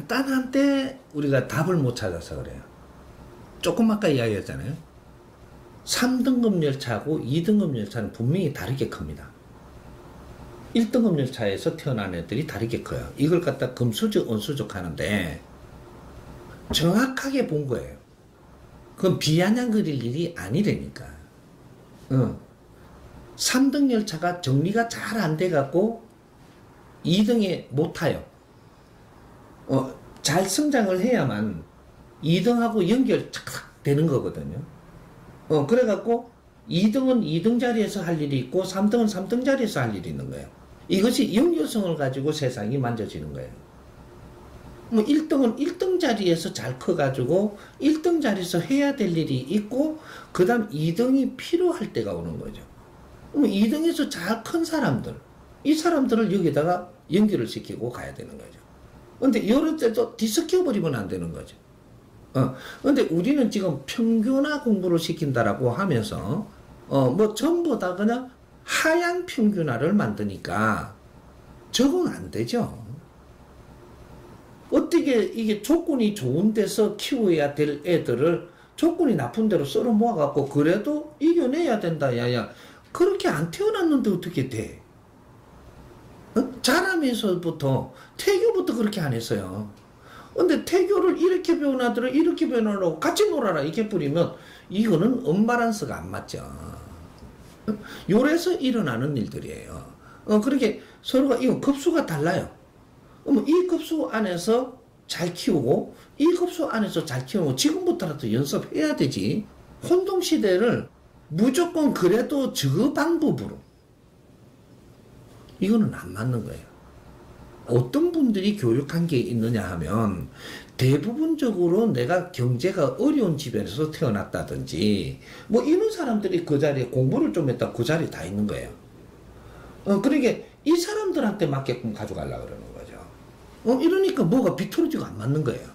간단한데 우리가 답을 못 찾아서 그래요. 조금 아까 이야기했잖아요. 3등급 열차하고 2등급 열차는 분명히 다르게 큽니다. 1등급 열차에서 태어난 애들이 다르게 커요. 이걸 갖다 금수저, 은수저 하는데 정확하게 본 거예요. 그건 비아냥 그릴 일이 아니라니까. 3등 열차가 정리가 잘 안 돼갖고 2등에 못 타요. 잘 성장을 해야만 2등하고 연결 착착 되는 거거든요. 그래갖고 2등은 2등 자리에서 할 일이 있고 3등은 3등 자리에서 할 일이 있는 거예요. 이것이 연결성을 가지고 세상이 만져지는 거예요. 1등은 1등 자리에서 잘 커가지고 1등 자리에서 해야 될 일이 있고 그 다음 2등이 필요할 때가 오는 거죠. 2등에서 잘 큰 사람들, 이 사람들을 여기다가 연결을 시키고 가야 되는 거죠. 근데 이럴 때도 뒤섞여버리면 안 되는 거죠. 근데 우리는 지금 평균화 공부를 시킨다라고 하면서 전부 다 그냥 하향 평균화를 만드니까 적응 안 되죠. 어떻게 이게 조건이 좋은 데서 키워야 될 애들을 조건이 나쁜 데로 썰어 모아갖고 그래도 이겨내야 된다. 야야, 그렇게 안 태어났는데 어떻게 돼? 자라면서부터 태교부터 그렇게 안 했어요. 근데 태교를 이렇게 배운 아들을 이렇게 배우려고 같이 놀아라 이렇게 뿌리면 이거는 엄마란서가 안 맞죠. 요래서 일어나는 일들이에요. 그렇게 서로가 이건 급수가 달라요. 이 급수 안에서 잘 키우고 이 급수 안에서 잘 키우고 지금부터라도 연습해야 되지. 혼동시대를 무조건 그래도 저 방법으로 이거는 안 맞는 거예요. 어떤 분들이 교육한 게 있느냐 하면 대부분적으로 내가 경제가 어려운 집에서 태어났다든지 이런 사람들이 그 자리에 공부를 좀 했다 그 자리에 다 있는 거예요. 그러니까 이 사람들한테 맞게끔 가져가려고 그러는 거죠. 이러니까 뭐가 비틀어지고 안 맞는 거예요.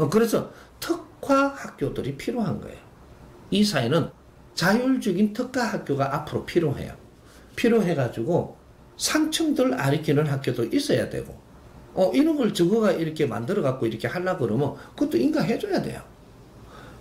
그래서 특화 학교들이 필요한 거예요. 이 사회는 자율적인 특화 학교가 앞으로 필요해요. 필요해가지고 상층들 가르치는 학교도 있어야 되고, 이런 걸 저거가 이렇게 만들어갖고 이렇게 하려고 그러면 그것도 인가해줘야 돼요.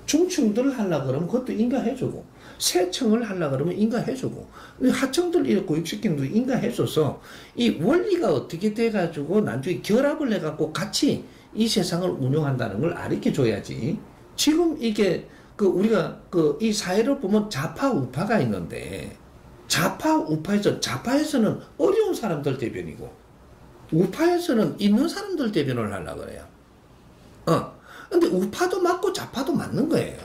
중층들 하려고 그러면 그것도 인가해주고, 세층을 하려고 그러면 인가해주고, 하층들 이렇게 교육시키는 것도 인가해줘서 이 원리가 어떻게 돼가지고 나중에 결합을 해갖고 같이 이 세상을 운영한다는 걸 가르쳐줘야지. 지금 이게 우리가 이 사회를 보면 좌파 우파가 있는데, 좌파 우파에서 좌파에서는 어려운 사람들 대변이고 우파에서는 있는 사람들 대변을 하려고 그래요. 근데 우파도 맞고 좌파도 맞는 거예요.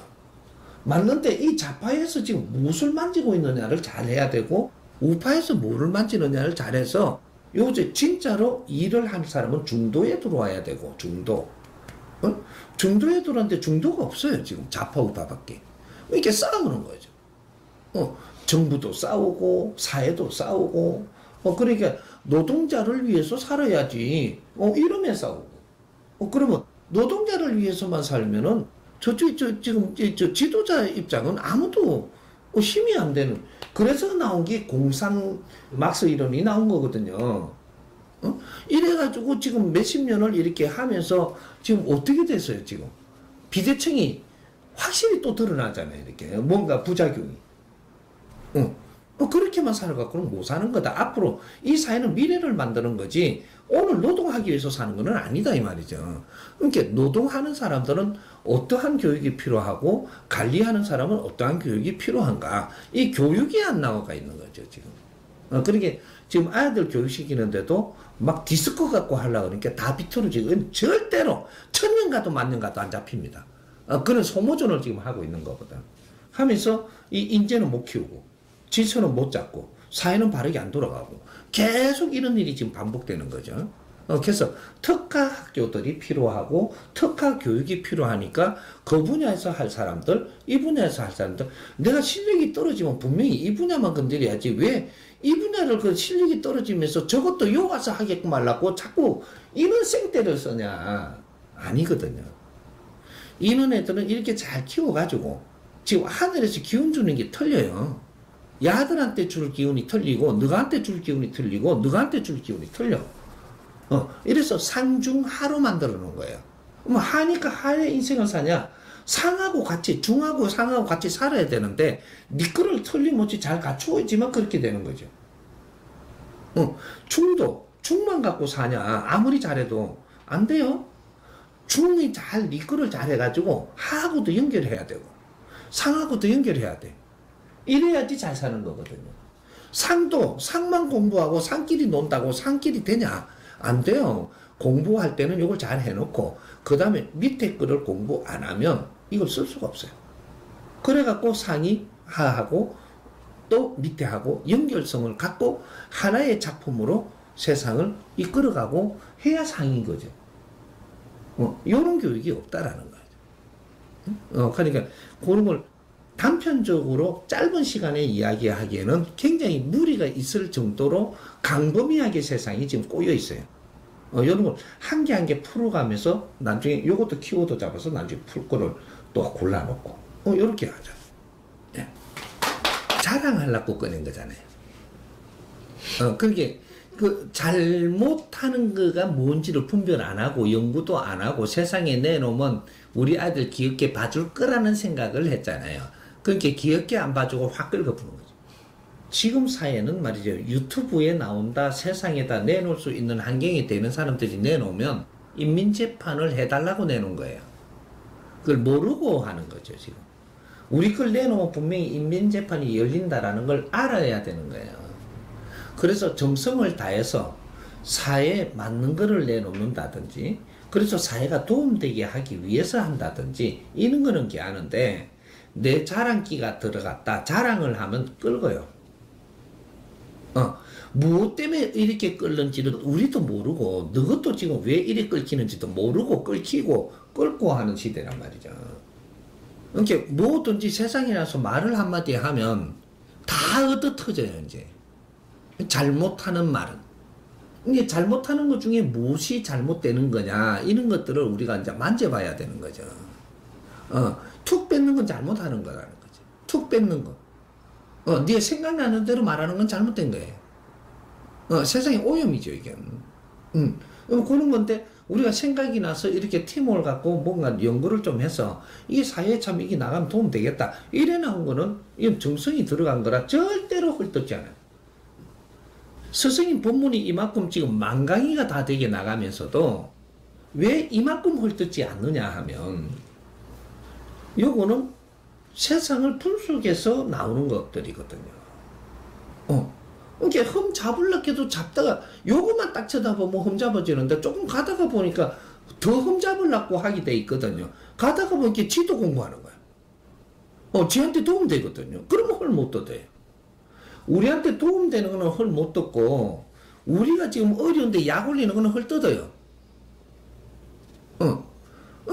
맞는데 이 좌파에서 지금 무엇을 만지고 있느냐를 잘 해야 되고 우파에서 뭐를 만지느냐를 잘해서 요새 진짜로 일을 하는 사람은 중도에 들어와야 되고 중도에 들어왔는데 중도가 없어요. 지금 좌파 우파밖에. 이렇게 싸우는 거죠. 정부도 싸우고 사회도 싸우고 그러니까 노동자를 위해서 살아야지 이러면 싸우고 그러면 노동자를 위해서만 살면은 지금 지도자 입장은 아무도 힘이 안 되는, 그래서 나온 게 공산 막스 이론이 나온 거거든요. 이래가지고 지금 몇십 년을 이렇게 하면서 지금 어떻게 됐어요? 지금 비대칭이 확실히 또 드러나잖아요. 이렇게 뭔가 부작용이. 그렇게만 살아갖고는 못 사는 거다. 앞으로 이 사회는 미래를 만드는 거지 오늘 노동하기 위해서 사는 건 아니다 이 말이죠. 그러니까 노동하는 사람들은 어떠한 교육이 필요하고 관리하는 사람은 어떠한 교육이 필요한가, 이 교육이 안 나와가 있는 거죠 지금. 그러니까 지금 아이들 교육시키는데도 막 디스코 갖고 하려고 그러니까 다 비틀어지고 절대로 천년 가도 만년 가도 안 잡힙니다. 그런 소모전을 지금 하고 있는 것보다 하면서 이 인재는 못 키우고 질서는 못 잡고 사회는 바르게 안 돌아가고 계속 이런 일이 지금 반복되는 거죠. 그래서 특화 학교들이 필요하고 특화 교육이 필요하니까 그 분야에서 할 사람들, 이 분야에서 할 사람들, 내가 실력이 떨어지면 분명히 이 분야만 건드려야지 왜 이 분야를 그 실력이 떨어지면서 저것도 요 와서 하게끔 하려고 자꾸 이런 생떼를 쓰냐. 아니거든요. 이런 애들은 이렇게 잘 키워가지고 지금 하늘에서 기운 주는 게 틀려요. 야들한테 줄 기운이 틀리고 너한테 줄 기운이 틀리고 너한테 줄 기운이 틀려. 이래서 상중하로 만들어 놓은 거예요. 뭐 하니까 하의 인생을 사냐? 상하고 같이, 중하고 상하고 같이 살아야 되는데 네 거를 틀림없이 잘 갖추고 있지만 그렇게 되는 거죠. 중도 중만 갖고 사냐? 아무리 잘해도 안 돼요. 중이 잘 네 거를 잘 해가지고 하하고도 연결해야 되고 상하고도 연결해야 돼. 이래야지 잘 사는 거거든요. 상도 상만 공부하고 상끼리 논다고 상끼리 되냐? 안 돼요. 공부할 때는 이걸 잘 해놓고 그 다음에 밑에 거를 공부 안 하면 이걸 쓸 수가 없어요. 그래갖고 상이 하하고 또 밑에 하고 연결성을 갖고 하나의 작품으로 세상을 이끌어가고 해야 상인 거죠. 이런 교육이 없다라는 거예요. 그러니까 그런 걸 단편적으로 짧은 시간에 이야기하기에는 굉장히 무리가 있을 정도로 강범위하게 세상이 지금 꼬여 있어요. 이런 걸 한 개 한 개 풀어가면서 나중에 이것도 키워드 잡아서 나중에 풀 거를 또 골라놓고 이렇게 하죠. 네. 자랑하려고 꺼낸 거잖아요. 그게 그 잘못하는 거가 뭔지를 분별 안 하고 연구도 안 하고 세상에 내놓으면 우리 아이들 귀엽게 봐줄 거라는 생각을 했잖아요. 그렇게 귀엽게 안 봐주고 확 긁어부는 거죠. 지금 사회는 말이죠. 유튜브에 나온다, 세상에다 내놓을 수 있는 환경이 되는 사람들이 내놓으면 인민재판을 해달라고 내놓은 거예요. 그걸 모르고 하는 거죠, 지금. 우리 걸 내놓으면 분명히 인민재판이 열린다라는 걸 알아야 되는 거예요. 그래서 정성을 다해서 사회에 맞는 거를 내놓는다든지, 그래서 사회가 도움되게 하기 위해서 한다든지, 이런 거는 게 아는데, 내 자랑기가 들어갔다, 자랑을 하면 끌어요. 무엇 때문에 이렇게 끌는지는 우리도 모르고, 너것도 지금 왜 이렇게 끌키는지도 모르고, 끌고 하는 시대란 말이죠. 그러니까 뭐든지 세상에 나서 말을 한마디 하면 다 얻어 터져요, 이제. 잘못하는 말은. 이게 잘못하는 것 중에 무엇이 잘못되는 거냐, 이런 것들을 우리가 이제 만져봐야 되는 거죠. 툭 뺏는 건 잘못하는 거라는 거죠. 툭 뺏는 거. 네 생각나는 대로 말하는 건 잘못된 거예요. 세상의 오염이죠, 이게. 그런 건데, 우리가 생각이 나서 이렇게 팀을 갖고 뭔가 연구를 좀 해서, 이 사회에 참 이게 나가면 도움 되겠다. 이래 나온 거는, 이건 정성이 들어간 거라 절대로 헐뜯지 않아요. 스승님 본문이 이만큼 지금 만강이가 다 되게 나가면서도 왜 이만큼 헐뜯지 않느냐 하면 요거는 세상을 분석해서 나오는 것들이거든요. 이렇게 흠 잡으려고 해도 잡다가 요것만 딱 쳐다보면 흠 잡아지는데 조금 가다가 보니까 더 흠 잡으려고 하게 돼 있거든요. 가다가 보니까 지도 공부하는 거야. 지한테 도움되거든요. 그러면 헐 못 뜯어요. 우리한테 도움되는 거는 헐 못 뜯고, 우리가 지금 어려운데 약 올리는 거는 헐 뜯어요.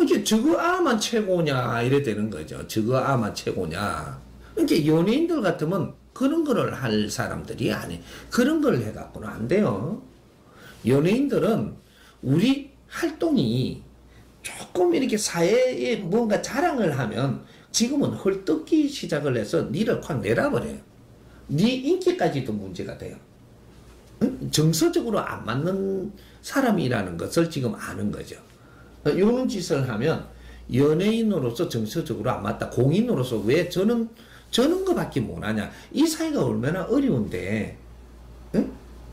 이게 저거 아만 최고냐, 이래 되는 거죠. 저거 아만 최고냐. 이게 연예인들 같으면 그런 거를 할 사람들이 아니, 그런 걸 해갖고는 안 돼요. 연예인들은 우리 활동이 조금 이렇게 사회에 뭔가 자랑을 하면 지금은 헐뜯기 시작을 해서 니를 확 내려버려요. 네 인기까지도 문제가 돼요. 정서적으로 안 맞는 사람이라는 것을 지금 아는 거죠. 이런 짓을 하면 연예인으로서 정서적으로 안 맞다. 공인으로서 왜 저는 거밖에 못하냐. 이 사회가 얼마나 어려운데,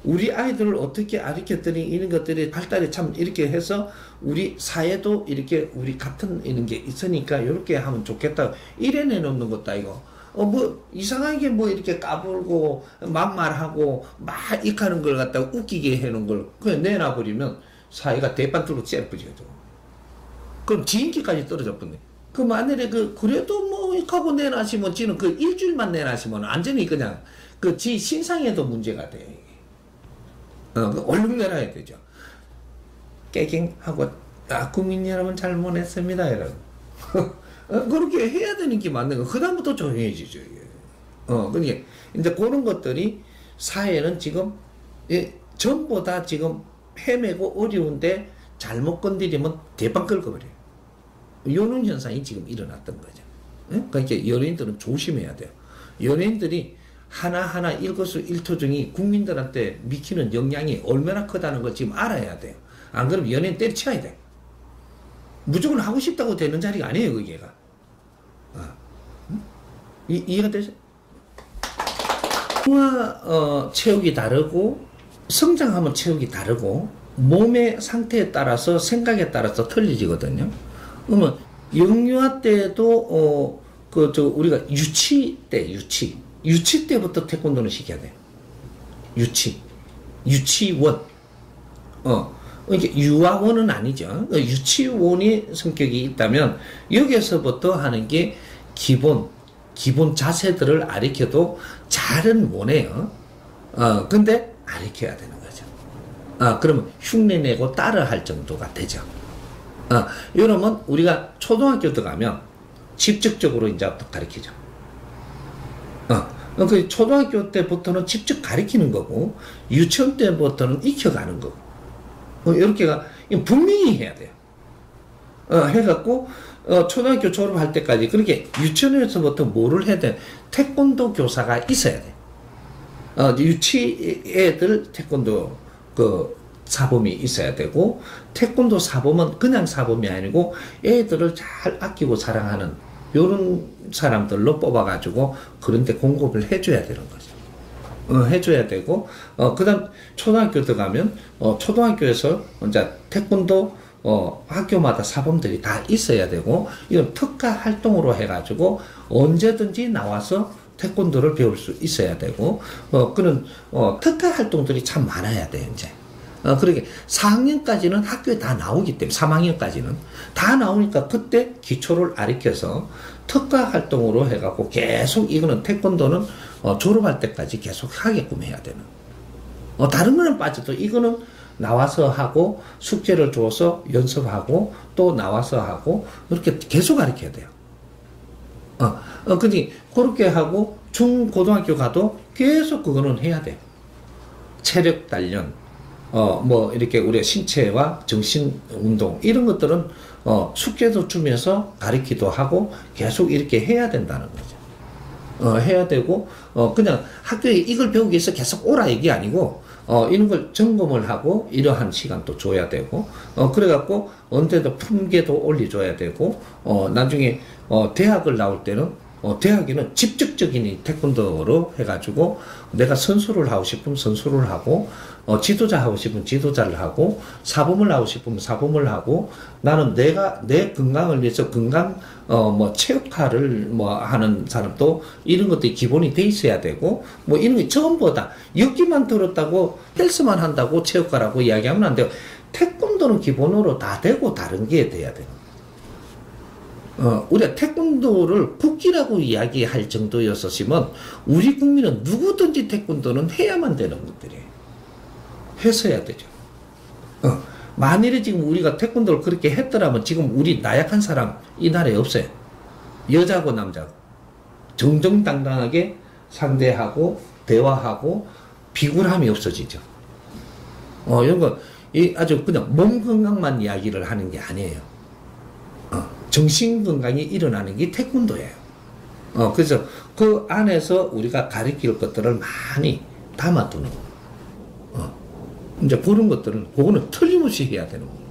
우리 아이들을 어떻게 가르쳤더니 이런 것들이 발달이 참 이렇게 해서 우리 사회도 이렇게 우리 같은 이런 게 있으니까 이렇게 하면 좋겠다. 이래 내놓는 것도 아니고. 이상하게 이렇게 까불고, 막말하고, 막 익하는 걸 갖다가 웃기게 해놓은 걸 그냥 내놔버리면 사회가 대판투로 째려버리거든. 그럼 지인기까지 떨어져 버네. 그 만일에 그래도 익하고 내놔시면 지는 그 일주일만 내놔시면 완전히 그냥 지 신상에도 문제가 돼. 얼른 내놔야 되죠. 깨갱하고, 국민 여러분 잘못했습니다. 이러고. 그렇게 해야 되는 게 맞는 거. 그다음부터 조용해지죠, 이게. 그러니까, 이제 그런 것들이 사회는 지금, 전부 다 지금 헤매고 어려운데 잘못 건드리면 대빵 긁어버려요. 이런 현상이 지금 일어났던 거죠. 그러니까 연예인들은 조심해야 돼요. 연예인들이 하나하나 일거수일투족이 국민들한테 미치는 영향이 얼마나 크다는 걸 지금 알아야 돼요. 안 그러면 연예인 때려쳐야 돼. 무조건 하고 싶다고 되는 자리가 아니에요, 그게가. 이해가 되죠? 체육이 다르고, 성장하면 체육이 다르고, 몸의 상태에 따라서, 생각에 따라서 틀리지거든요. 그러면, 영유아 때도, 우리가 유치 때부터 태권도는 시켜야 돼요. 유치원. 이게 유아원은 아니죠. 유치원이 성격이 있다면, 여기에서부터 하는 게 기본 자세들을 가르쳐도 잘은 못해요. 근데 가르쳐야 되는 거죠. 그러면 흉내내고 따라 할 정도가 되죠. 이러면 우리가 초등학교 들어가면 직접적으로 이제 가르치죠. 그 초등학교 때부터는 직접 가르치는 거고, 유치원 때부터는 익혀가는 거고, 이렇게가 분명히 해야 돼요. 해갖고, 초등학교 졸업할 때까지, 그렇게 유치원에서부터 뭐를 해야 돼? 태권도 교사가 있어야 돼. 유치 애들 태권도 사범이 있어야 되고, 태권도 사범은 그냥 사범이 아니고, 애들을 잘 아끼고 사랑하는, 요런 사람들로 뽑아가지고, 그런데 공급을 해줘야 되는 거죠. 해줘야 되고, 그 다음, 초등학교 들어가면, 초등학교에서, 이제 태권도, 학교마다 사범들이 다 있어야 되고, 이건 특화 활동으로 해가지고, 언제든지 나와서 태권도를 배울 수 있어야 되고, 그런, 특화 활동들이 참 많아야 돼요, 이제. 그러게 4학년까지는 학교에 다 나오기 때문에 3학년까지는 다 나오니까 그때 기초를 가르쳐서 특화 활동으로 해갖고 계속 이거는 태권도는 졸업할 때까지 계속 하게끔 해야 되는. 다른 거는 빠져도 이거는 나와서 하고 숙제를 줘서 연습하고 또 나와서 하고 이렇게 계속 가르쳐야 돼요. 근데 그렇게 하고 중고등학교 가도 계속 그거는 해야 돼요. 체력 단련. 이렇게 우리가 신체와 정신 운동, 이런 것들은, 숙제도 주면서 가르치기도 하고 계속 이렇게 해야 된다는 거죠. 해야 되고, 그냥 학교에 이걸 배우기 위해서 계속 오라 이게 아니고, 이런 걸 점검을 하고, 이러한 시간도 줘야 되고, 그래갖고, 언제도 품계도 올려줘야 되고, 나중에, 대학을 나올 때는, 대학에는 직접적인 태권도로 해가지고 내가 선수를 하고 싶으면 선수를 하고, 지도자 하고 싶으면 지도자를 하고, 사범을 하고 싶으면 사범을 하고, 나는 내 건강을 위해서 체육화를 하는 사람도 이런 것들이 기본이 돼 있어야 되고, 이런 게 전부 다 여기만 들었다고 헬스만 한다고 체육화라고 이야기하면 안 돼요. 태권도는 기본으로 다 되고 다른 게 돼야 돼요. 우리가 태권도를 국기라고 이야기할 정도였었으면 우리 국민은 누구든지 태권도는 해야만 되는 것들이에요. 했어야 되죠. 만일에 지금 우리가 태권도를 그렇게 했더라면 지금 우리 나약한 사람 이 나라에 없어요. 여자고 남자고 정정당당하게 상대하고 대화하고 비굴함이 없어지죠. 이런 거 아주 그냥 몸 건강만 이야기를 하는 게 아니에요. 정신 건강이 일어나는 게 태권도예요. 그래서 그 안에서 우리가 가르칠 것들을 많이 담아두는 거. 이제 그런 것들은, 그거는 틀림없이 해야 되는 거예요.